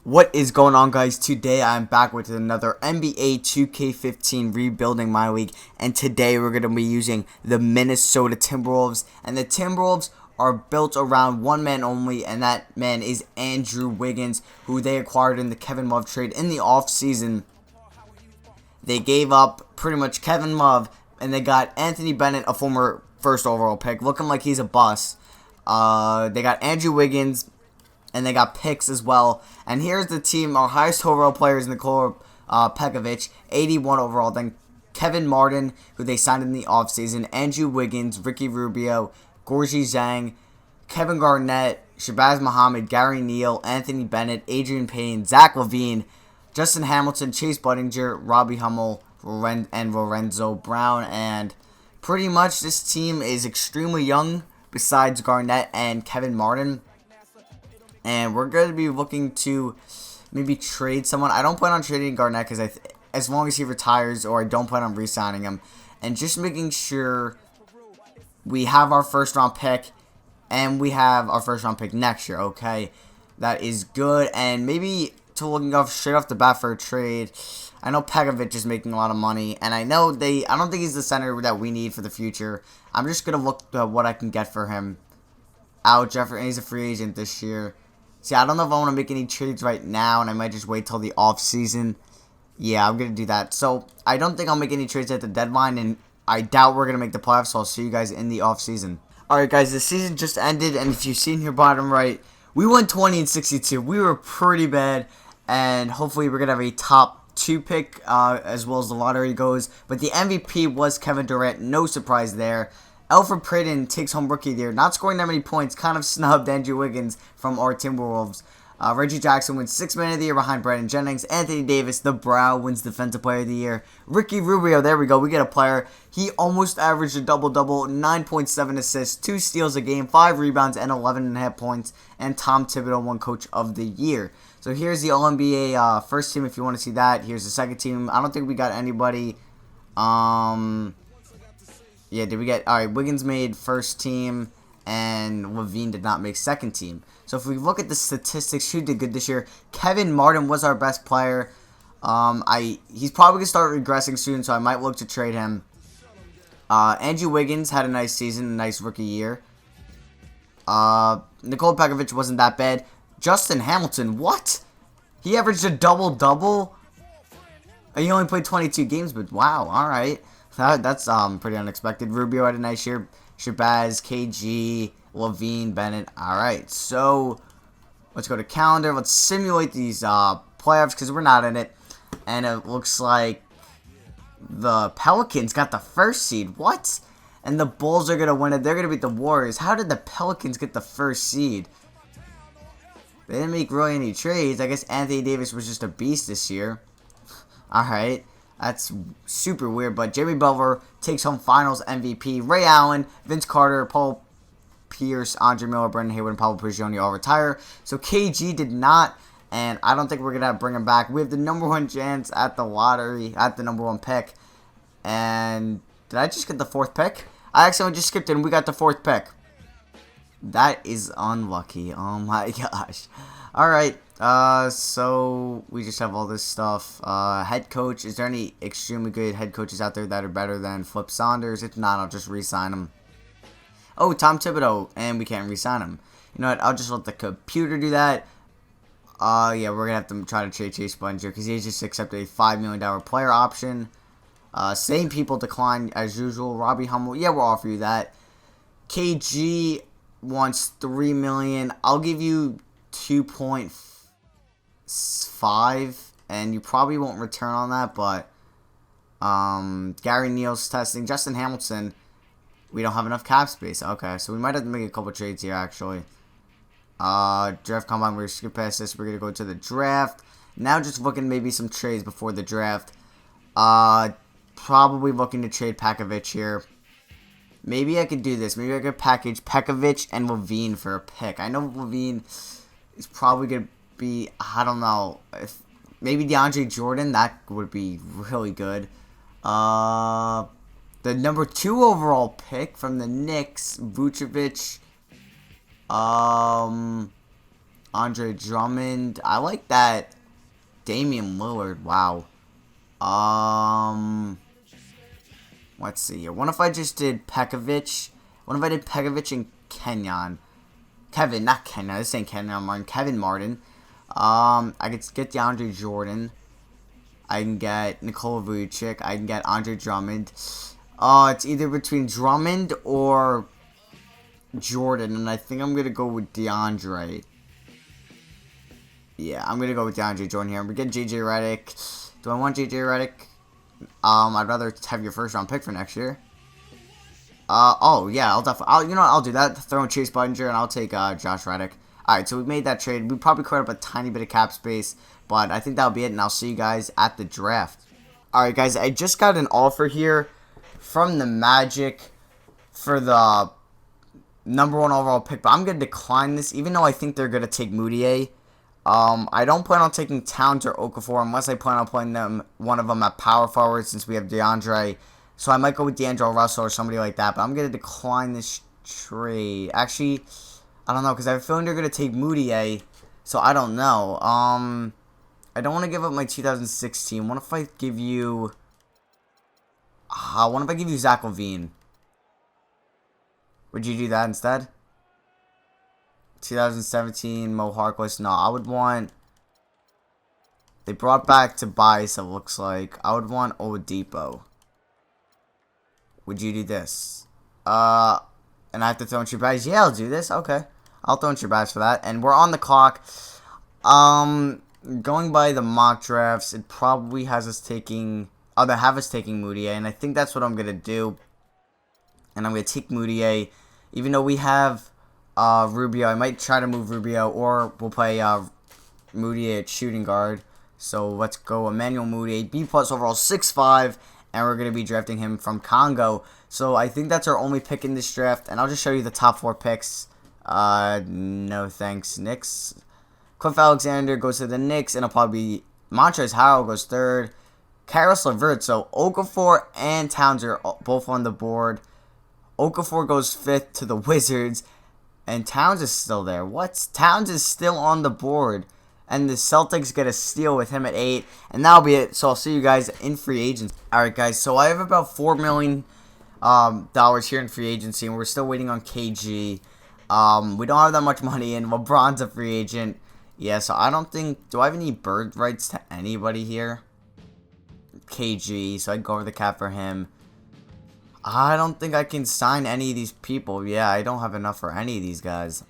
What is going on, guys? Today I'm back with another NBA 2K15 Rebuilding My League, and today we're going to be using the Minnesota Timberwolves. And the Timberwolves are built around one man only, and that man is Andrew Wiggins, who they acquired in the Kevin Love trade in the offseason. They gave up pretty much Kevin Love, and they got Anthony Bennett, a former first overall pick, looking like he's a bust. They got Andrew Wiggins, and they got picks as well. And here's the team. Our highest overall player is Nikola Pekovic, 81 overall. Then Kevin Martin, who they signed in the offseason. Andrew Wiggins, Ricky Rubio, Gorgie Zhang, Kevin Garnett, Shabazz Muhammad, Gary Neal, Anthony Bennett, Adrian Payne, Zach LaVine, Justin Hamilton, Chase Budinger, Robbie Hummel, and Lorenzo Brown. And pretty much this team is extremely young besides Garnett and Kevin Martin. And we're going to be looking to maybe trade someone. I don't plan on trading Garnett because as long as he retires, or I don't plan on re-signing him. And just making sure we have our first round pick, and we have our first round pick next year, okay? That is good. And maybe to looking off straight off the bat for a trade, I know Pekovic is making a lot of money, and I don't think he's the center that we need for the future. I'm just going to look at what I can get for him. Al Jefferson, he's a free agent this year. See, I don't know if I want to make any trades right now, and I might just wait till the off-season. Yeah, I'm going to do that. So, I don't think I'll make any trades at the deadline, and I doubt we're going to make the playoffs, so I'll see you guys in the off-season. Alright, guys, the season just ended, and if you see in your bottom right, we went 20-62. We were pretty bad, and hopefully we're going to have a top 2 pick, as well as the lottery goes. But the MVP was Kevin Durant. No surprise there. Elfrid Payton takes home Rookie of the Year. Not scoring that many points. Kind of snubbed Andrew Wiggins from our Timberwolves. Reggie Jackson wins 6th Man of the Year behind Brandon Jennings. Anthony Davis, the Brow, wins Defensive Player of the Year. Ricky Rubio, there we go. We get a player. He almost averaged a double-double. 9.7 assists, 2 steals a game, 5 rebounds, and 11.5 points. And Tom Thibodeau won Coach of the Year. So here's the All-NBA first team if you want to see that. Here's the second team. I don't think we got anybody. Yeah, did we get... Alright, Wiggins made first team, and LaVine did not make second team. So if we look at the statistics, who did good this year? Kevin Martin was our best player. He's probably going to start regressing soon, so I might look to trade him. Andrew Wiggins had a nice season, a nice rookie year. Nikola Pekovic wasn't that bad. Justin Hamilton, what? He averaged a double-double? He only played 22 games, but wow, alright. That's pretty unexpected. Rubio had a nice year. Shabazz, KG, LaVine, Bennett. Alright, so let's go to calendar. Let's simulate these playoffs because we're not in it. And it looks like the Pelicans got the first seed. What? And the Bulls are going to win it. They're going to beat the Warriors. How did the Pelicans get the first seed? They didn't make really any trades. I guess Anthony Davis was just a beast this year. Alright. That's super weird, but Jimmy Butler takes home Finals MVP. Ray Allen, Vince Carter, Paul Pierce, Andre Miller, Brendan Haywood, and Pablo Prigioni all retire. So KG did not, and I don't think we're going to bring him back. We have the #1 chance at the lottery, at the #1 pick. And did I just get the 4th pick? I accidentally just skipped it, and we got the 4th pick. That is unlucky. Oh my gosh. Alright. So we just have all this stuff. Head coach. Is there any extremely good head coaches out there that are better than Flip Saunders? If not, I'll just re-sign him. Oh, Tom Thibodeau, and we can't re-sign him. You know what? I'll just let the computer do that. Yeah, we're gonna have to try to trade Chase Budinger because he just accepted a $5 million player option. Same people declined as usual. Robbie Hummel. Yeah, we'll offer you that. KG wants $3 million. I'll give you 2.5, and you probably won't return on that, but Gary Neal's testing. Justin Hamilton, we don't have enough cap space. Okay, so we might have to make a couple trades here, actually. Draft combine, we're going to skip past this. We're going to go to the draft. Now just looking maybe some trades before the draft. Probably looking to trade Pekovic here. Maybe I could do this. Maybe I could package Pekovic and LaVine for a pick. I know LaVine is probably going to be, I don't know, if maybe DeAndre Jordan, that would be really good. The #2 overall pick from the Knicks, Vucevic. Andre Drummond. I like that. Damian Lillard. Wow. Let's see here. What if I just did Pekovic? What if I did Pekovic and Kenyon? Kevin, not Kenyon. This ain't Kenyon Martin. Kevin Martin. I could get DeAndre Jordan. I can get Nikola Vucic. I can get Andre Drummond. It's either between Drummond or Jordan, and I think I'm gonna go with DeAndre. Yeah, I'm gonna go with DeAndre Jordan here. We're getting JJ Redick. Do I want JJ Redick? I'd rather have your first round pick for next year. Oh yeah, I'll definitely. You know what? I'll do that. Throw in Chase Budinger, and I'll take Josh Redick. All right, so we made that trade. We probably cleared up a tiny bit of cap space, but I think that'll be it. And I'll see you guys at the draft. All right, guys, I just got an offer here from the Magic for the #1 overall pick, but I'm gonna decline this, even though I think they're gonna take Moutier. I don't plan on taking Towns or Okafor unless I plan on playing one of them at power forward since we have DeAndre. So I might go with D'Angelo Russell or somebody like that, but I'm going to decline this trade. Actually, I don't know, because I have a feeling they're going to take Moutier, so I don't know. I don't want to give up my 2016. What if I give you... what if I give you Zach LaVine? Would you do that instead? 2017, Mo Harkless. No, I would want... They brought back Tobias, it looks like. I would want Oladipo. Would you do this? And I have to throw in Shabazz? Yeah, I'll do this. Okay. I'll throw in Shabazz for that. And we're on the clock. Going by the mock drafts, it probably has us taking... Oh, they have us taking Moutier, and I think that's what I'm going to do. And I'm going to take Moutier. Even though we have... Rubio. I might try to move Rubio, or we'll play Moutier at shooting guard. So let's go Emmanuel Moutier, B+ overall, 6'5", and we're going to be drafting him from Congo. So I think that's our only pick in this draft, and I'll just show you the top 4 picks. No thanks, Knicks. Cliff Alexander goes to the Knicks, and it'll probably be Montrezl Harrell goes 3rd. Karis LeVert, so Okafor and Towns are both on the board. Okafor goes 5th to the Wizards. And Towns is still there. What? Towns is still on the board. And the Celtics get a steal with him at 8. And that'll be it. So I'll see you guys in free agency. Alright, guys. So I have about $4 million here in free agency. And we're still waiting on KG. We don't have that much money. And LeBron's a free agent. Yeah, so I don't think... Do I have any bird rights to anybody here? KG. So I'd go over the cap for him. I don't think I can sign any of these people. Yeah, I don't have enough for any of these guys.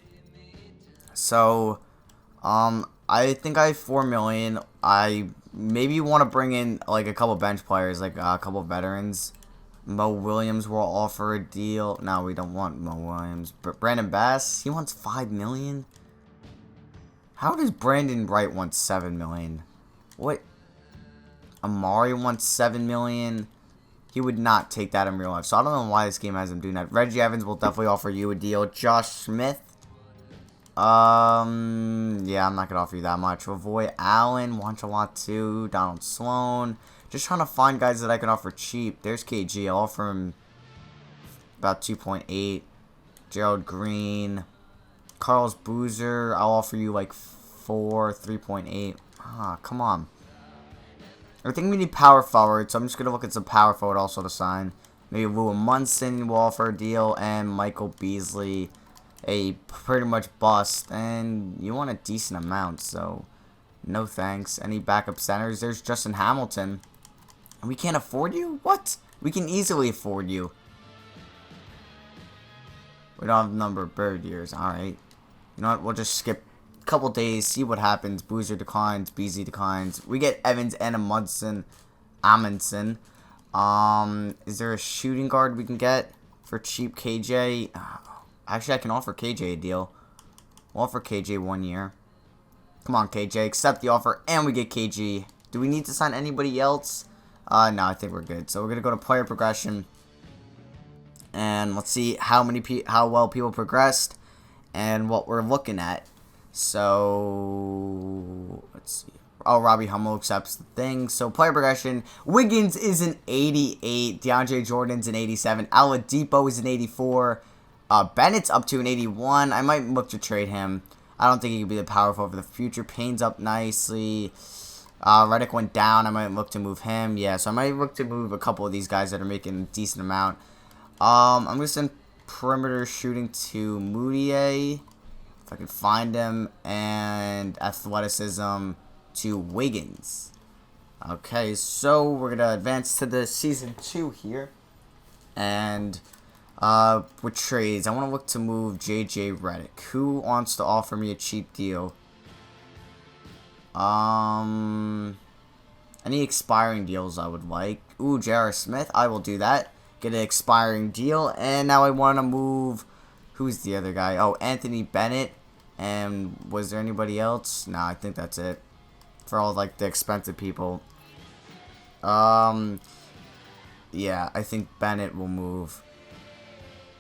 So, I think I have $4 million. I maybe want to bring in, like, a couple bench players, like, a couple veterans. Mo Williams will offer a deal. No, we don't want Mo Williams. But Brandon Bass, he wants $5 million? How does Brandon Wright want $7 million? What? Amari wants $7 million? He would not take that in real life. So I don't know why this game has him doing that. Reggie Evans will definitely offer you a deal. Josh Smith. Yeah, I'm not going to offer you that much. Avoid Allen. Want a lot too. Donald Sloan. Just trying to find guys that I can offer cheap. There's KG. I'll offer him about 2.8. Gerald Green. Carlos Boozer. I'll offer you like 3.8. Ah, come on. I think we need power forward, so I'm just going to look at some power forward also to sign. Maybe Lou Munson will offer a deal, and Michael Beasley, a pretty much bust. And you want a decent amount, so no thanks. Any backup centers? There's Justin Hamilton. We can't afford you? What? We can easily afford you. We don't have the number of bird years. Alright. You know what? We'll just skip couple days, see what happens. Boozer declines, Beasley declines. We get Evans and Amundsen. Is there a shooting guard we can get for cheap? KJ? Actually, I can offer KJ a deal. We'll offer KJ 1 year. Come on, KJ, accept the offer, and we get KG. Do we need to sign anybody else? No, I think we're good. So we're gonna go to player progression, and let's see how well people progressed and what we're looking at. So, let's see. Oh, Robbie Hummel accepts the thing. So, player progression. Wiggins is an 88. DeAndre Jordan's an 87. Oladipo is an 84. Bennett's up to an 81. I might look to trade him. I don't think he could be the power forward for the future. Payne's up nicely. Redick went down. I might look to move him. Yeah, so I might look to move a couple of these guys that are making a decent amount. I'm going to send perimeter shooting to Moutier, if I can find him, and athleticism to Wiggins. Okay, so we're going to advance to the Season 2 here. And with trades, I want to look to move JJ Redick. Who wants to offer me a cheap deal? Any expiring deals I would like. Ooh, J.R. Smith. I will do that. Get an expiring deal. And now I want to move... Who's the other guy? Oh, Anthony Bennett. And was there anybody else? No, I think that's it. For all, like, the expensive people. Yeah, I think Bennett will move.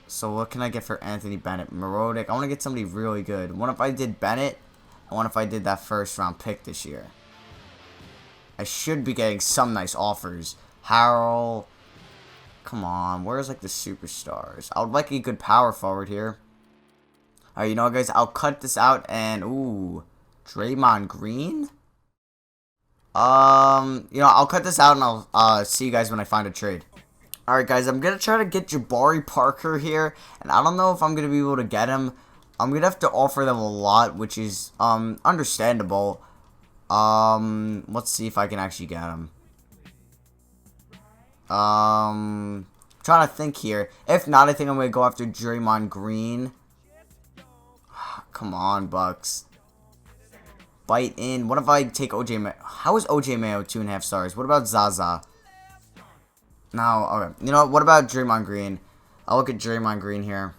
So what can I get for Anthony Bennett? Morodic. I want to get somebody really good. What if I did Bennett? I wonder if I did that first round pick this year. I should be getting some nice offers. Harrell. Come on. Where's like the superstars? I would like a good power forward here. Alright, you know what, guys? I'll cut this out and... Ooh. Draymond Green? You know, I'll cut this out and I'll see you guys when I find a trade. Alright, guys. I'm going to try to get Jabari Parker here. And I don't know if I'm going to be able to get him. I'm going to have to offer them a lot, which is, understandable. Let's see if I can actually get him. Trying to think here. If not, I think I'm going to go after Draymond Green. Come on, Bucks. Bite in. What if I take OJ Mayo? How is OJ Mayo 2.5 stars? What about Zaza? No, okay. You know what about Draymond Green? I'll look at Draymond Green here.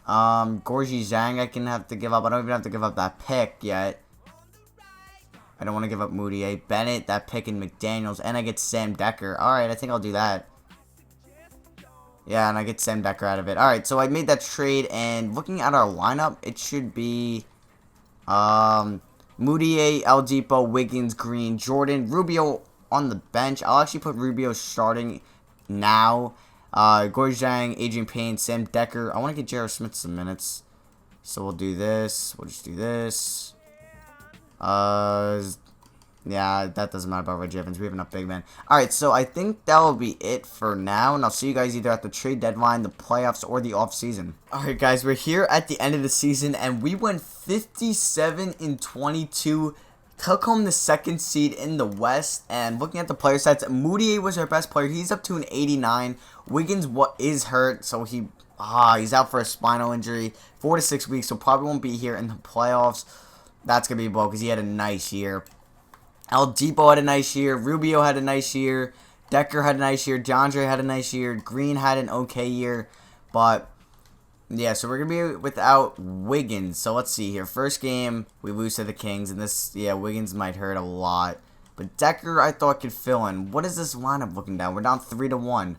Gorgie Zhang I can have to give up. I don't even have to give up that pick yet. I don't want to give up Moutier. Bennett, that pick, and McDaniels. And I get Sam Decker. Alright, I think I'll do that. Yeah, and I get Sam Decker out of it. Alright, so I made that trade. And looking at our lineup, it should be... Moutier, El Depot, Wiggins, Green, Jordan, Rubio on the bench. I'll actually put Rubio starting now. Gorgie Zhang, Adrian Payne, Sam Decker. I want to get J.R. Smith some minutes. So we'll do this. We'll just do this. Yeah, that doesn't matter about Reggie Evans. We have enough big men. Alright, so I think that will be it for now. And I'll see you guys either at the trade deadline, the playoffs, or the offseason. Alright, guys, we're here at the end of the season. And we went 57-22. Took home the second seed in the West. And looking at the player stats, Moutier was our best player. He's up to an 89. Wiggins is hurt, so he's out for a spinal injury. 4 to 6 weeks, so probably won't be here in the playoffs. That's going to be a blow because he had a nice year. El Depot had a nice year. Rubio had a nice year. Decker had a nice year. DeAndre had a nice year. Green had an okay year. But, yeah, so we're going to be without Wiggins. So let's see here. First game, we lose to the Kings. And this, yeah, Wiggins might hurt a lot. But Decker, I thought, could fill in. What is this lineup looking down? We're down 3-1.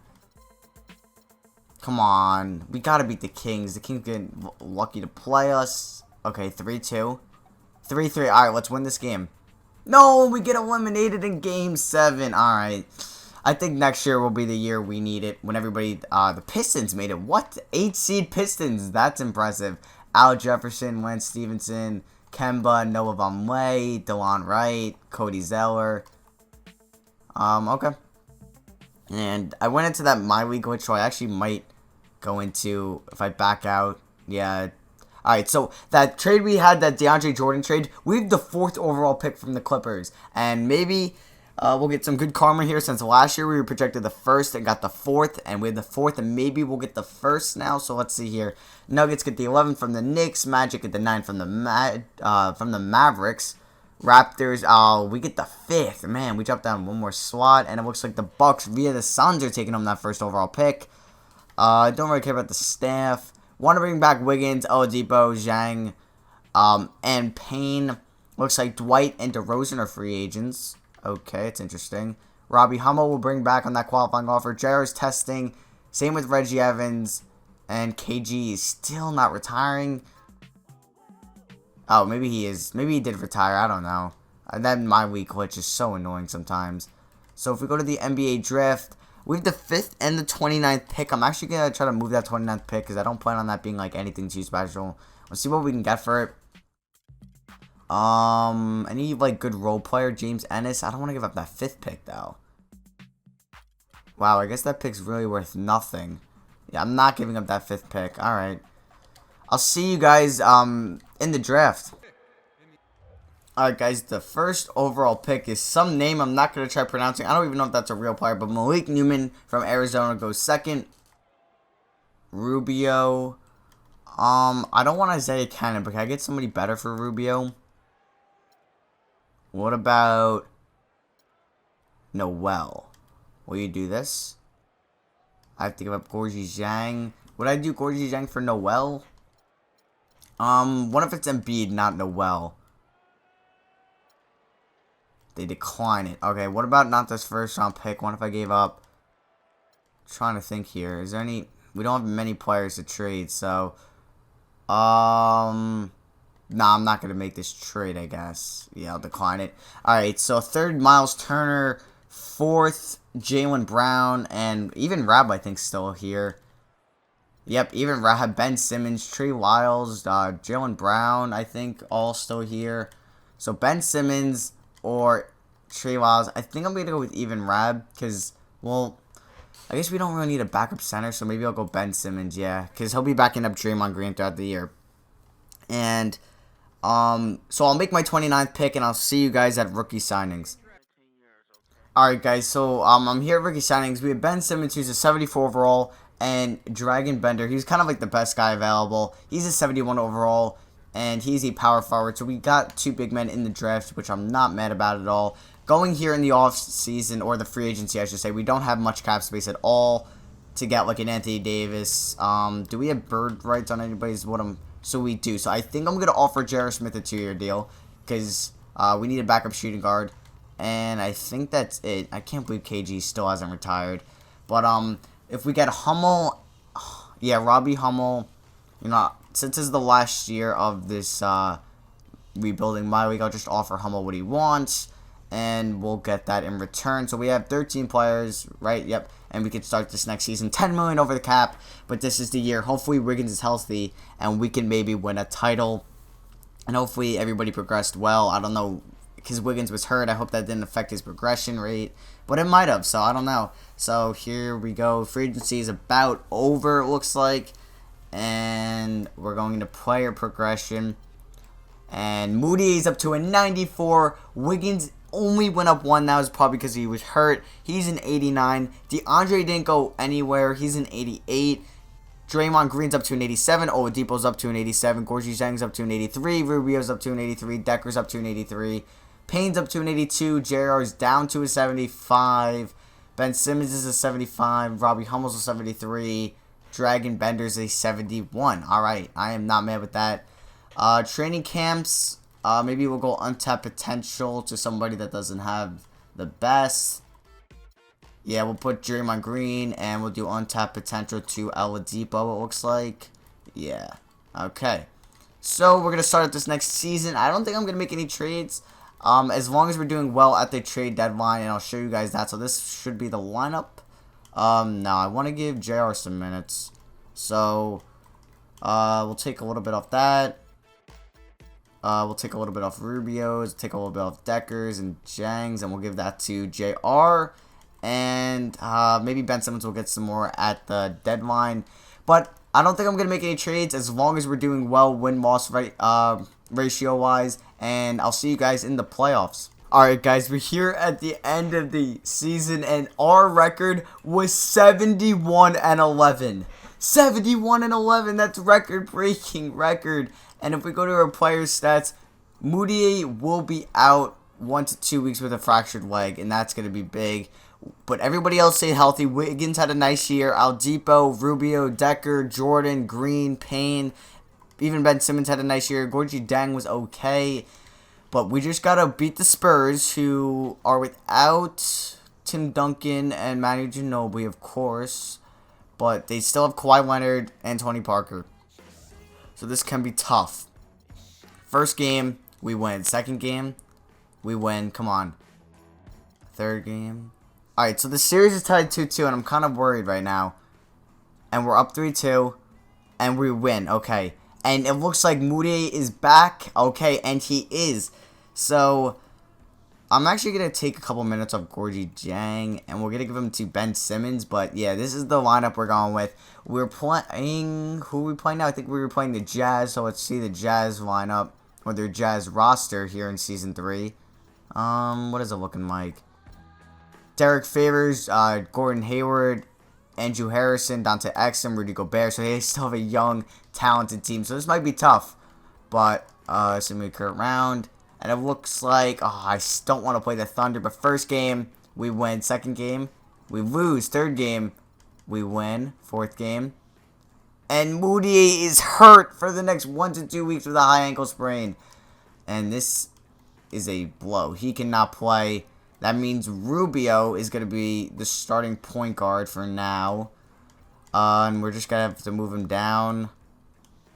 Come on. We got to beat the Kings. The Kings get lucky to play us. Okay, 3-2. 3-3. Alright, let's win this game. No, we get eliminated in Game 7. Alright. I think next year will be the year we need it. When everybody, the Pistons made it. What? 8 seed Pistons. That's impressive. Al Jefferson, Lance Stevenson, Kemba, Noah Vonleh, DeLon Wright, Cody Zeller. Okay. And I went into that My League glitch, so I actually might go into, if I back out, yeah. Alright, so that trade we had, that DeAndre Jordan trade, we have the 4th overall pick from the Clippers. And maybe we'll get some good karma here, since last year we were projected the 1st and got the 4th. And we had the 4th, and maybe we'll get the 1st now. So let's see here. Nuggets get the 11th from the Knicks. Magic get the 9th from the Mavericks. Raptors, we get the 5th. Man, we dropped down one more slot. And it looks like the Bucks via the Suns are taking home that 1st overall pick. Don't really care about the staff. Want to bring back Wiggins, Oladipo, Zhang, and Payne. Looks like Dwight and DeRozan are free agents. Okay, it's interesting. Robbie Hummel will bring back on that qualifying offer. JR is testing. Same with Reggie Evans. And KG is still not retiring. Oh, maybe he is. Maybe he did retire. I don't know. That My Week glitch is so annoying sometimes. So if we go to the NBA draft, we have the 5th and the 29th pick. I'm actually going to try to move that 29th pick because I don't plan on that being like anything too special. Let's see what we can get for it. Any like good role player, James Ennis. I don't want to give up that 5th pick though. Wow, I guess that pick's really worth nothing. Yeah, I'm not giving up that 5th pick. All right, I'll see you guys in the draft. All right, guys, the first overall pick is some name I'm not gonna try pronouncing. I don't even know if that's a real player, but Malik Newman from Arizona goes 2nd. Rubio. I don't want Isaiah Cannon, but can I get somebody better for Rubio? What about Noel? Will you do this? I have to give up Gorgie Zhang. Would I do Gorgie Zhang for Noel? What if it's Embiid, not Noel? They decline it. Okay, what about not this first round pick? What if I gave up? I'm trying to think here. Is there any... We don't have many players to trade, so... Nah, I'm not going to make this trade, I guess. Yeah, I'll decline it. Alright, so 3rd, Miles Turner. 4th, Jaylen Brown. And even Rab, I think, still here. Yep, even Rab, Ben Simmons, Trey Lyles, Jaylen Brown, I think, all still here. So Ben Simmons or Trey Lyles. I think I'm going to go with even Rab because, well... I guess we don't really need a backup center, so maybe I'll go Ben Simmons, yeah. Because he'll be backing up Draymond Green throughout the year. And, so I'll make my 29th pick, and I'll see you guys at rookie signings. Alright, guys, so I'm here at rookie signings. We have Ben Simmons, who's a 74 overall, and Dragon Bender. He's kind of like the best guy available. He's a 71 overall, and he's a power forward. So we got 2 big men in the draft, which I'm not mad about at all. Going here in the off season, or the free agency, I should say, we don't have much cap space at all to get like an Anthony Davis. Do we have bird rights on anybody's? So we do. So I think I'm gonna offer J.R. Smith a 2-year deal because we need a backup shooting guard, and I think that's it. I can't believe KG still hasn't retired. But if we get Hummel, yeah, Robbie Hummel, you know, since this is the last year of this rebuilding my league, I'll just offer Hummel what he wants. And we'll get that in return. So we have 13 players, right? Yep. And we can start this next season. 10 million over the cap. But this is the year. Hopefully Wiggins is healthy. And we can maybe win a title. And hopefully everybody progressed well. I don't know. Because Wiggins was hurt. I hope that didn't affect his progression rate. But it might have. So I don't know. So here we go. Free agency is about over, it looks like. And we're going into player progression. And Moody is up to a 94. Wiggins only went up 1. That was probably because he was hurt. He's an 89. DeAndre didn't go anywhere. He's an 88. Draymond Green's up to an 87. Oladipo's up to an 87. Gorgie Zhang's up to an 83. Rubio's up to an 83. Decker's up to an 83. Payne's up to an 82. JR's down to a 75. Ben Simmons is a 75. Robbie Hummel's a 73. Dragon Bender's a 71. Alright, I am not mad with that. Training camps, maybe we'll go untapped potential to somebody that doesn't have the best. Yeah, we'll put Draymond Green, and we'll do untapped potential to Oladipo, it looks like. Yeah, okay. So, we're going to start at this next season. I don't think I'm going to make any trades, as long as we're doing well at the trade deadline, and I'll show you guys that. So, this should be the lineup. Now, I want to give JR some minutes. So, we'll take a little bit off that. We'll take a little bit off Rubio's, take a little bit off Decker's and Zhang's, and we'll give that to JR. And maybe Ben Simmons will get some more at the deadline. But I don't think I'm going to make any trades as long as we're doing well win-loss ratio-wise. And I'll see you guys in the playoffs. Alright guys, we're here at the end of the season, and our record was 71-11. 71-11, that's record-breaking record. And if we go to our player stats, Moody will be out 1 to 2 weeks with a fractured leg, and that's going to be big. But everybody else stayed healthy. Wiggins had a nice year. Oladipo, Rubio, Decker, Jordan, Green, Payne. Even Ben Simmons had a nice year. Gorgie Dang was okay. But we just got to beat the Spurs, who are without Tim Duncan and Manu Ginobili, of course. But they still have Kawhi Leonard and Tony Parker. So this can be tough. First game, we win. Second game, we win. Come on. Third game. Alright, so the series is tied 2-2, and I'm kind of worried right now. And we're up 3-2, and we win. Okay. And it looks like Moody is back. Okay, and he is. So, I'm actually going to take a couple minutes off Gorgie Jang, and we're going to give him to Ben Simmons. But, yeah, this is the lineup we're going with. We're playing... Who are we playing now? I think we were playing the Jazz. So, let's see the Jazz lineup, or their Jazz roster here in Season 3. What is it looking like? Derek Favors, Gordon Hayward, Andrew Harrison, Dante Exum, Rudy Gobert. So they still have a young, talented team. So this might be tough. But, it's going to be a current round. And it looks like, I don't want to play the Thunder. But first game, we win. Second game, we lose. Third game, we win. Fourth game. And Moody is hurt for the next 1 to 2 weeks with a high ankle sprain. And this is a blow. He cannot play. That means Rubio is going to be the starting point guard for now. And we're just going to have to move him down.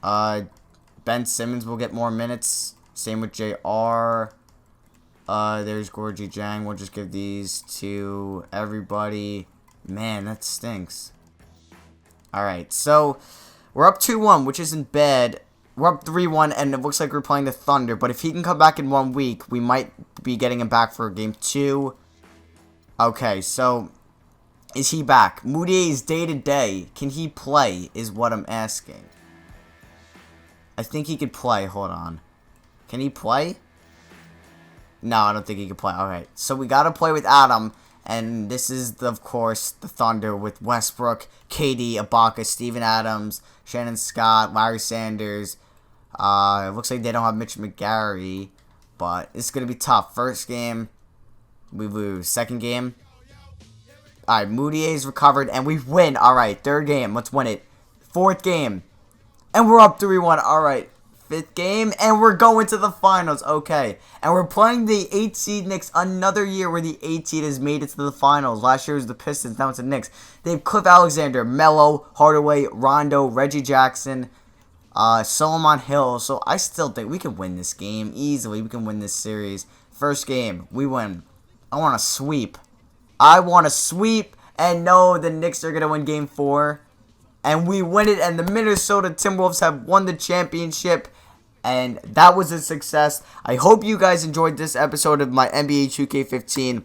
Ben Simmons will get more minutes. Same with JR. There's Gorgie Jang. We'll just give these to everybody. Man, that stinks. Alright, so we're up 2-1, which isn't bad. We're up 3-1, and it looks like we're playing the Thunder. But if he can come back in 1 week, we might be getting him back for game 2. Okay, so is he back? Moody is day-to-day. Can he play is what I'm asking. I think he could play. Hold on. Can he play? No, I don't think he can play. Alright, so we got to play with Adam. And this is, of course, the Thunder with Westbrook, KD, Ibaka, Steven Adams, Shannon Scott, Larry Sanders. It looks like they don't have Mitch McGarry, but it's going to be tough. First game, we lose. Second game, alright, Moutier's recovered, and we win. Alright, third game, let's win it. Fourth game, and we're up 3-1. Alright, fifth game, and we're going to the finals. Okay, and we're playing the 8 seed Knicks. Another year where the 8 seed has made it to the finals. Last year was the Pistons, now it's the Knicks. They have Cliff Alexander, Melo, Hardaway, Rondo, Reggie Jackson, Solomon Hill. So I still think we can win this game easily. We can win this series. First game, we win. I want to sweep. I want to sweep, and no, the Knicks are going to win game 4. And we win it, and the Minnesota Timberwolves have won the championship. And that was a success. I hope you guys enjoyed this episode of my NBA 2K15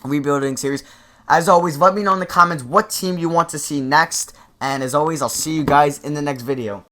rebuilding series. As always, let me know in the comments what team you want to see next. And as always, I'll see you guys in the next video.